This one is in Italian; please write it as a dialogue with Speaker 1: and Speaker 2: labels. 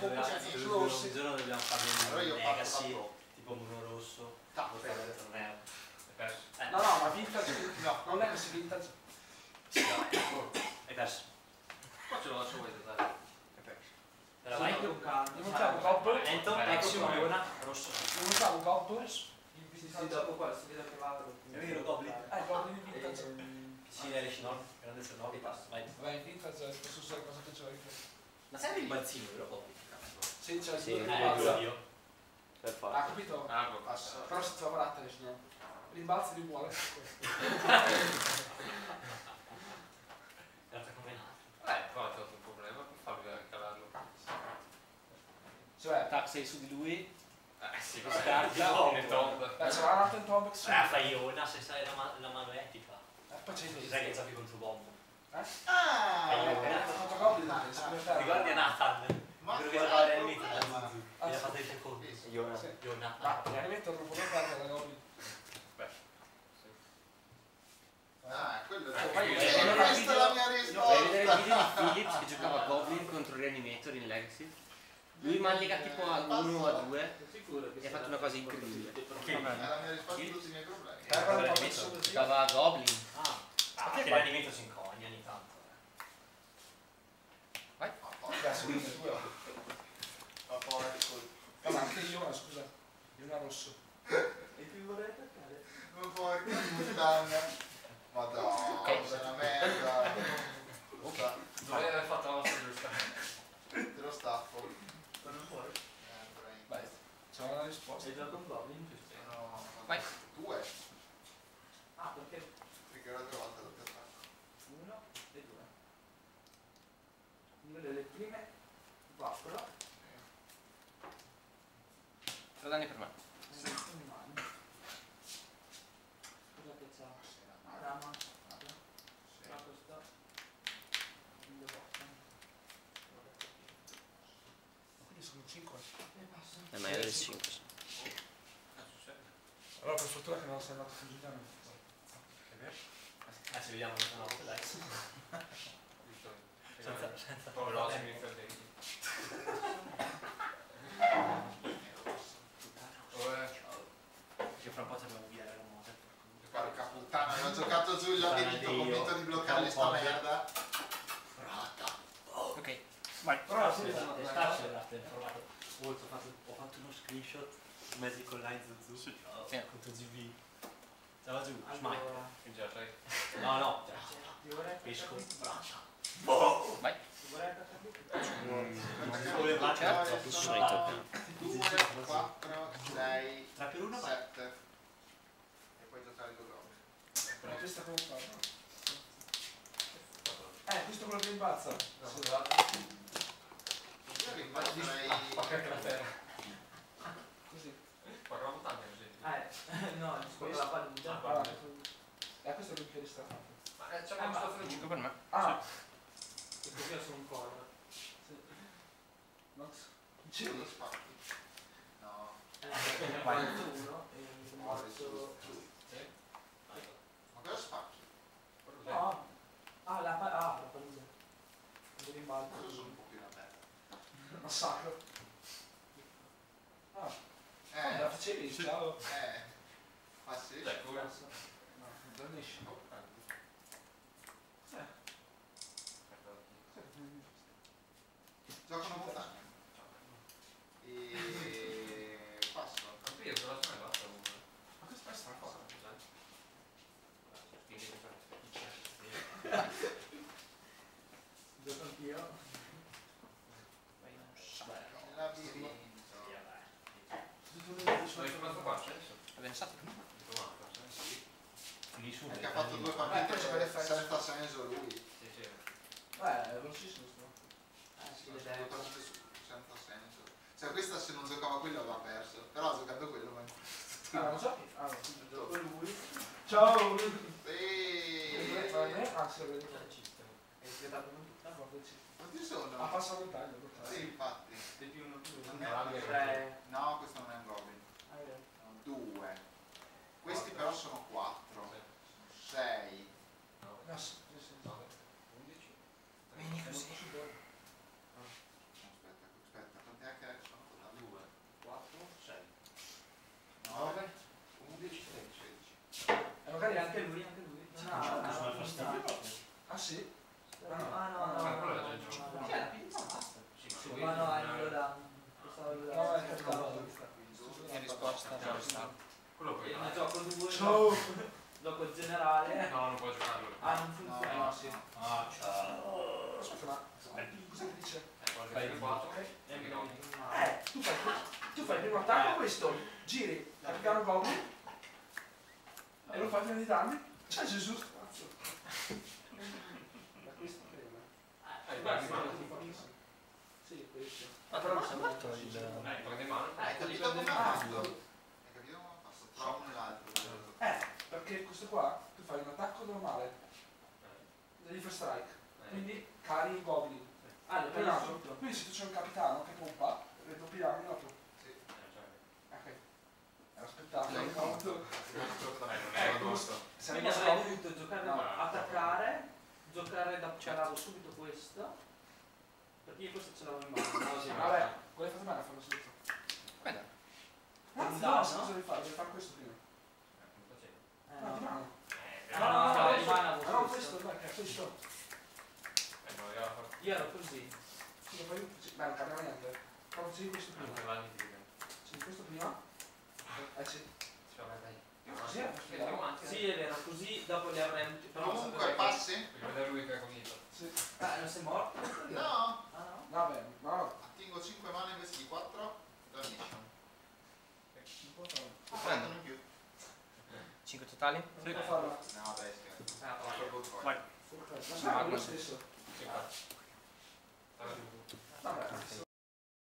Speaker 1: un giorno dobbiamo fare un legacy, tipo uno rosso.
Speaker 2: No, ma vintage, no, non è che si vintage.
Speaker 1: Hai perso.
Speaker 3: Qua ce lo lascio voi, dai.
Speaker 1: Hai perso. Te la vai?
Speaker 2: Io non chiamo Gobble.
Speaker 1: Lento, Exio, Leona, rosso.
Speaker 2: Io non chiamo Gobble.
Speaker 3: Sì, dopo qua si vede che va.
Speaker 1: È vero, Goblin?
Speaker 2: Goblin in vintage.
Speaker 1: Sì, lei riesce no? Grandezza 9, basta, vai.
Speaker 2: Vai in vintage, posso usare cosa che c'ho io.
Speaker 1: Ma serve il balzino, vero Goblin?
Speaker 2: Sì, c'è
Speaker 4: Sì,
Speaker 2: il
Speaker 1: io.
Speaker 4: Per
Speaker 2: Ah, capito?
Speaker 3: Passa.
Speaker 2: Però se trova carattere, se no. Rimbalzi di muore.
Speaker 1: Grazie come nato.
Speaker 3: Qua ho trovato un problema per farvi calarlo.
Speaker 2: Cioè,
Speaker 1: Tac, sei su di lui.
Speaker 3: Sì,
Speaker 1: Lo
Speaker 3: scarti,
Speaker 1: scarti,
Speaker 3: nel
Speaker 1: no.
Speaker 3: top.
Speaker 2: c'è una Ratten Tomb su.
Speaker 1: Fai Iona se sai la mano epica.
Speaker 2: Poi c'è
Speaker 1: Ci sai che giochi contro Bombo.
Speaker 2: Fatto Goblin,
Speaker 1: Ricordi a Nathan? Quello che giocava nel mito da Zuzu. E gli ha fatto il secondo.
Speaker 4: Iona.
Speaker 1: Iona.
Speaker 2: Ma chiaramente non potevo fare la Goblin.
Speaker 5: Quello
Speaker 2: poi
Speaker 5: questa è la mia
Speaker 4: Vai a
Speaker 5: risposta.
Speaker 4: vedere il video di Philips che giocava Goblin contro Reanimator in Legacy. Lui mandica tipo a 1 o a 2 e ha fatto una cosa incredibile.
Speaker 5: È la mia risposta a tutti i miei problemi.
Speaker 4: Giocava Goblin.
Speaker 1: Perché l'animento si incogna ogni tanto.
Speaker 4: Vai.
Speaker 2: Ma anche io, scusa. Io una rosso.
Speaker 3: E più vorrei attaccare?
Speaker 5: Ma porca puttana. Madonna, è una merda.
Speaker 3: Dovrei aver fatto la nostra giusta.
Speaker 5: Te lo staffo.
Speaker 3: Non vuoi?
Speaker 2: Vai. C'è una risposta.
Speaker 3: Hai giocato un Goblin?
Speaker 5: No,
Speaker 4: Vai.
Speaker 5: 2.
Speaker 3: Ah, perché?
Speaker 5: Perché l'altra volta l'ho attaccato.
Speaker 3: 1 e 2. Io le prime 4.
Speaker 4: Lo danni per me.
Speaker 3: Cosa che c'ha? Rama. Qua questo. Il bottom.
Speaker 2: Quindi sono 5.
Speaker 3: E passa.
Speaker 4: Ma io del 5.
Speaker 2: Allora per fortuna che non sei andato sul gitano.
Speaker 1: È vero? Ci vediamo questa notte, dai. Senza
Speaker 3: Poi veloce mi inizia il denti.
Speaker 1: Che fra un po' ci abbiamo via la moto.
Speaker 5: Porca puttana, avevo giocato giù, gli ho detto, convinto di bloccare sta merda.
Speaker 4: Ok, vai.
Speaker 2: Però
Speaker 1: Ho fatto uno screenshot su Magic Online Zuzu contro GB. Stava giù, smite.
Speaker 3: Allora,
Speaker 1: Già, sai.
Speaker 5: No,
Speaker 1: No.
Speaker 3: ti vorrei
Speaker 1: Pesco.
Speaker 4: Vai.
Speaker 3: Ti vorrei attaccare?
Speaker 5: 2, 4, 6,
Speaker 1: 3 per 1 vai.
Speaker 5: 7. E poi giocare con Goblin.
Speaker 2: Ma questa come fa? Questo è quello che rimbalza.
Speaker 5: Io rimbalzerei...
Speaker 3: Che la terra.
Speaker 2: Così.
Speaker 3: Guarda la montagna così.
Speaker 6: No,
Speaker 2: Questo?
Speaker 6: la palude.
Speaker 2: Questo è il sta fatto.
Speaker 3: Ma c'è una situazione
Speaker 4: 5 per me.
Speaker 2: Ah,
Speaker 6: E così io sono un corno.
Speaker 2: Max.
Speaker 5: Ce lo spacchi? No.
Speaker 6: Ne ho fatto uno e il morso.
Speaker 5: Ma cosa spacchi?
Speaker 6: No. La palude. Il rimbalzo.
Speaker 5: Cosa sono un po' più una merda?
Speaker 2: Massacro.
Speaker 5: Eh,
Speaker 2: La facevi? Ciao.
Speaker 5: ma sì.
Speaker 3: Dai, come?
Speaker 2: No, non esci.
Speaker 5: Giocano a montagna. E... passo.
Speaker 3: Io te la sono basta comunque.
Speaker 2: Ma questa è strana cosa.
Speaker 6: Gioco anch'io.
Speaker 5: Labirinto.
Speaker 3: Sono tornato qua, adesso?
Speaker 4: Abbiamo stato.
Speaker 1: Finisci
Speaker 5: Perché ha fatto 2
Speaker 2: poi
Speaker 5: partite
Speaker 2: c'è quelle feste.
Speaker 5: senza senso lui.
Speaker 3: Sì, sì.
Speaker 2: È velocissimo sto.
Speaker 5: Sì, sono 2 partite senza senso. Cioè questa se non giocava quello aveva perso. Però giocando quello va in
Speaker 2: Non so che. No,
Speaker 6: Gioco lui.
Speaker 2: ciao!
Speaker 5: Sì.
Speaker 2: Ah, sì, lo vedo.
Speaker 6: È schierato con tutta.
Speaker 5: Quanti sono?
Speaker 2: Ah, passa la montagna.
Speaker 5: Sì, infatti.
Speaker 3: Di più uno più.
Speaker 5: Non è
Speaker 6: 3.
Speaker 5: No, questo non è un Goblin. 2. Questi però sono 4. 6.
Speaker 2: No, sì, sì.
Speaker 3: 11.
Speaker 4: Vieni così.
Speaker 5: Aspetta,
Speaker 6: Ah no,
Speaker 3: quello è
Speaker 6: no,
Speaker 3: già il gioco.
Speaker 6: no,
Speaker 2: Chi è la pizza? Basta.
Speaker 3: Sì, ma
Speaker 6: sì,
Speaker 3: lui
Speaker 6: ma no,
Speaker 3: non
Speaker 6: non lo danno. Questa lo
Speaker 2: No,
Speaker 6: danno.
Speaker 2: è capitato.
Speaker 7: In risposta a questa.
Speaker 3: quello puoi
Speaker 6: Ne
Speaker 3: fare.
Speaker 6: gioco 2.
Speaker 2: Ciao!
Speaker 6: Gioco generale.
Speaker 3: No, non puoi giocarlo.
Speaker 6: Ah, non
Speaker 5: No,
Speaker 6: funziona.
Speaker 2: no, sì.
Speaker 1: Ah, ciao.
Speaker 2: Aspetta, ma cosa ti dice?
Speaker 3: Puoi giocare 4.
Speaker 2: Tu fai il primo attacco questo, giri, applicare un goblin e lo fai prima di danni. C'è Gesù, cazzo. Da questo prima. Sì, questo.
Speaker 7: Ma però non si è fatto il...
Speaker 3: Prendi in mano.
Speaker 5: Hai capito come ha fatto? Hai capito come ha fatto? Trovo nell'altro.
Speaker 2: Perché questo qua, tu fai un attacco normale, degli first strike, quindi cari il goblin.
Speaker 6: Ah, lo
Speaker 2: Però,
Speaker 6: prendi tutto.
Speaker 2: quindi se tu c'è un capitano che pompa, le doppi danni dopo. Ok. Era aspettato, il conto.
Speaker 3: Non è il nostro.
Speaker 2: Sei
Speaker 6: Quindi
Speaker 2: rimasto
Speaker 6: avrei dovuto giocare,
Speaker 2: No.
Speaker 6: attaccare, giocare da ceravo subito questo. Perché io questo ce l'avevo in mano.
Speaker 3: Sì,
Speaker 2: Vabbè, quale fate bene a farlo subito?
Speaker 7: Guarda.
Speaker 2: Anzi,
Speaker 6: danno?
Speaker 2: no, cosa devi fare? Devi fare questo prima. No, di mano.
Speaker 6: No,
Speaker 2: no,
Speaker 6: di mano
Speaker 2: Ma no,
Speaker 6: questo.
Speaker 2: questo, dai, cazzo, questo.
Speaker 6: Io ero così.
Speaker 2: Sì, lo fai tu. Sì, beh, non cambia niente. Però sì, questo prima. Sì, questo prima. Sì. Così è perfetto.
Speaker 6: Sì, è vero, così dopo li avrei avuti. Però non
Speaker 5: Comunque,
Speaker 6: sapevo che-
Speaker 5: passi?
Speaker 3: Perché vedere lui che ha cominciato.
Speaker 2: Sì.
Speaker 6: Non sei morto?
Speaker 5: No!
Speaker 6: Ah no?
Speaker 2: Vabbè, no.
Speaker 5: Attingo 5 mani invece di 4. Damnation.
Speaker 7: Prendo.
Speaker 5: Prendono in più.
Speaker 7: 5 totali?
Speaker 2: Non può farlo.
Speaker 5: No, dai, scherzo.
Speaker 3: Ah,
Speaker 5: Proprio poi.
Speaker 7: Vai.
Speaker 2: Ma sarà lo stesso.